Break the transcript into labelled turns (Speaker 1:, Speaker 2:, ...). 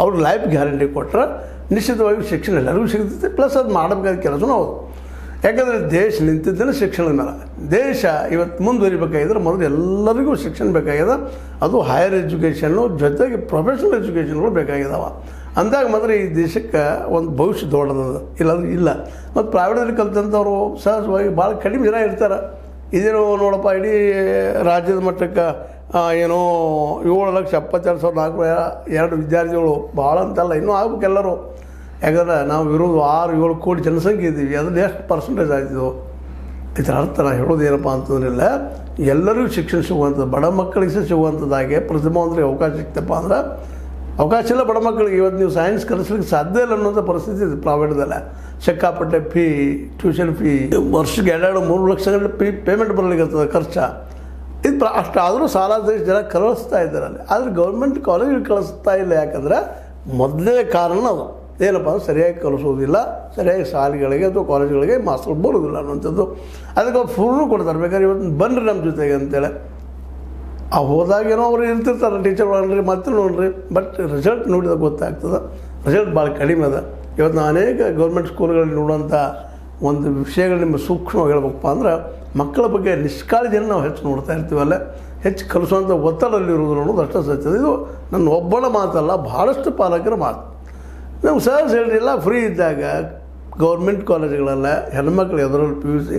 Speaker 1: ಅವ್ರು life guarantee ಕೊಟ್ಟರೆ ನಿಶ್ಚಿತವಾಗಿ ಶಿಕ್ಷಣ ಎಲ್ಲರಿಗೂ ಸಿಗ್ತೈತೆ, ಪ್ಲಸ್ ಅದು ಮಾಡಬೇಕಾದ ಕೆಲಸನೂ ಹೌದು. ಯಾಕಂದರೆ ದೇಶ ನಿಂತಿದ್ದೇನೆ ಶಿಕ್ಷಣದ ಮೇಲೆ. ದೇಶ ಇವತ್ತು ಮುಂದುವರಿಬೇಕಾಗಿದ್ರೆ ಮೊದಲು ಎಲ್ಲರಿಗೂ ಶಿಕ್ಷಣ ಬೇಕಾಗ್ಯದ, ಅದು ಹೈಯರ್ ಎಜುಕೇಷನ್ನು ಜೊತೆಗೆ ಪ್ರೊಫೆಷನಲ್ ಎಜುಕೇಷನ್ಗಳು ಬೇಕಾಗಿದ್ದಾವೆ. ಅಂದಾಗ ಮಾತ್ರ ಈ ದೇಶಕ್ಕೆ ಒಂದು ಭವಿಷ್ಯ ದೊಡ್ಡದ, ಇಲ್ಲಾಂದ್ರೆ ಇಲ್ಲ. ಮತ್ತು ಪ್ರೈವೇಟಲ್ಲಿ ಕಲ್ತಂಥವ್ರು ಸಹಜವಾಗಿ ಭಾಳ ಕಡಿಮೆ ಜನ ಇರ್ತಾರೆ. ಇದೇನೋ ನೋಡಪ್ಪ, ಇಡೀ ರಾಜ್ಯದ ಮಟ್ಟಕ್ಕೆ ಏನೋ 7,72,402 ವಿದ್ಯಾರ್ಥಿಗಳು ಭಾಳ ಅಂತಲ್ಲ, ಇನ್ನೂ ಆಗ್ಬೇಕೆಲ್ಲರೂ. ಯಾಕಂದ್ರೆ ನಾವು ಇರೋದು 6-7 ಕೋಟಿ ಜನಸಂಖ್ಯೆ ಇದ್ದೀವಿ, ಅದ್ರಲ್ಲಿ ಎಷ್ಟು ಪರ್ಸೆಂಟೇಜ್ ಆಯ್ತಿದ್ದು. ಇದರ ಅರ್ಥ ನಾನು ಹೇಳೋದು ಏನಪ್ಪ ಅಂತಂದ್ರಿಲ್ಲ, ಎಲ್ಲರಿಗೂ ಶಿಕ್ಷಣ ಸಿಗುವಂಥದ್ದು, ಬಡ ಮಕ್ಕಳಿಗೆ ಸಹ ಸಿಗುವಂಥದ್ದಾಗೆ ಪ್ರತಿಭಾವಂತರಿಗೆ ಅವಕಾಶ ಸಿಗ್ತಪ್ಪ ಅಂದ್ರೆ ಅವಕಾಶ ಇಲ್ಲ. ಬಡ ಮಕ್ಕಳಿಗೆ ಇವತ್ತು ನೀವು ಸೈನ್ಸ್ ಕಲಿಸ್ಲಿಕ್ಕೆ ಸಾಧ್ಯ ಇಲ್ಲ ಅನ್ನೋಂಥ ಪರಿಸ್ಥಿತಿ ಇದೆ. ಪ್ರೈವೇಟ್ದಲ್ಲ ಸಿಕ್ಕಾಪಟ್ಟೆ ಫೀ, ಟ್ಯೂಷನ್ ಫೀ, ವರ್ಷಕ್ಕೆ 2-3 ಲಕ್ಷಗಳ ಪೇಮೆಂಟ್ ಬರಲಿಕ್ಕೆ ಖರ್ಚು. ಇದು ಅಷ್ಟಾದರೂ ಸಾಲ ಜನ ಕಳಿಸ್ತಾ ಇದ್ದಾರೆ ಅಲ್ಲಿ. ಆದರೆ ಗೌರ್ಮೆಂಟ್ ಕಾಲೇಜಿಗೆ ಕಳಿಸ್ತಾ ಇಲ್ಲ. ಯಾಕಂದರೆ ಮೊದಲನೇ ಕಾರಣ ಅದು ಏನಪ್ಪ ಅಂದ್ರೆ ಸರಿಯಾಗಿ ಕಲಿಸೋದಿಲ್ಲ, ಸರಿಯಾಗಿ ಶಾಲೆಗಳಿಗೆ ಅಥವಾ ಕಾಲೇಜುಗಳಿಗೆ ಮಾಸ್ಟರ್ ಬರೋದಿಲ್ಲ ಅನ್ನೋಂಥದ್ದು. ಅದಕ್ಕೆ ಅವ್ರು ಫುಲ್ಲು ಕೊಡ್ತಾರೆ, ಬೇಕಾದ್ರೆ ಇವತ್ತು ಬನ್ನಿರಿ ನಮ್ಮ ಜೊತೆಗೆ ಅಂತೇಳಿ. ಹೋದಾಗೇನೋ ಅವ್ರು ಇರ್ತಿರ್ತಾರೆ ಟೀಚರ್ಗಳನ್ರಿ, ಮತ್ತೆ ನೋಡ್ರಿ, ಬಟ್ ರಿಸಲ್ಟ್ ನೋಡಿದಾಗ ಗೊತ್ತಾಗ್ತದೆ. ರಿಸಲ್ಟ್ ಭಾಳ ಕಡಿಮೆ ಅದ. ಇವತ್ತು ನಾನು ಅನೇಕ ಗೌರ್ಮೆಂಟ್ ಸ್ಕೂಲ್ಗಳಲ್ಲಿ ನೋಡುವಂಥ ಒಂದು ವಿಷಯಗಳು ನಿಮಗೆ ಸೂಕ್ಷ್ಮವಾಗಿ ಹೇಳ್ಬೇಕಪ್ಪ ಅಂದ್ರೆ, ಮಕ್ಕಳ ಬಗ್ಗೆ ನಿಷ್ಕಾಳಜಿಯನ್ನು ನಾವು ಹೆಚ್ಚು ನೋಡ್ತಾ ಇರ್ತೀವಲ್ಲ, ಹೆಚ್ಚು ಕಲಿಸುವಂಥ ಒತ್ತಡದಲ್ಲಿರುವುದು ಅನ್ನೋದು ಅಷ್ಟೇ ಸತ್ಯದ. ಇದು ನನ್ನ ಒಬ್ಬಳ ಮಾತಲ್ಲ, ಭಾಳಷ್ಟು ಪಾಲಕರ ಮಾತು. ನಾವು ಸಹಜ ಹೇಳಿಲ್ಲ, ಫ್ರೀ ಇದ್ದಾಗ ಗೌರ್ಮೆಂಟ್ ಕಾಲೇಜುಗಳೆಲ್ಲ ಹೆಣ್ಮಕ್ಳು ಎದರಲ್ಲಿ PUC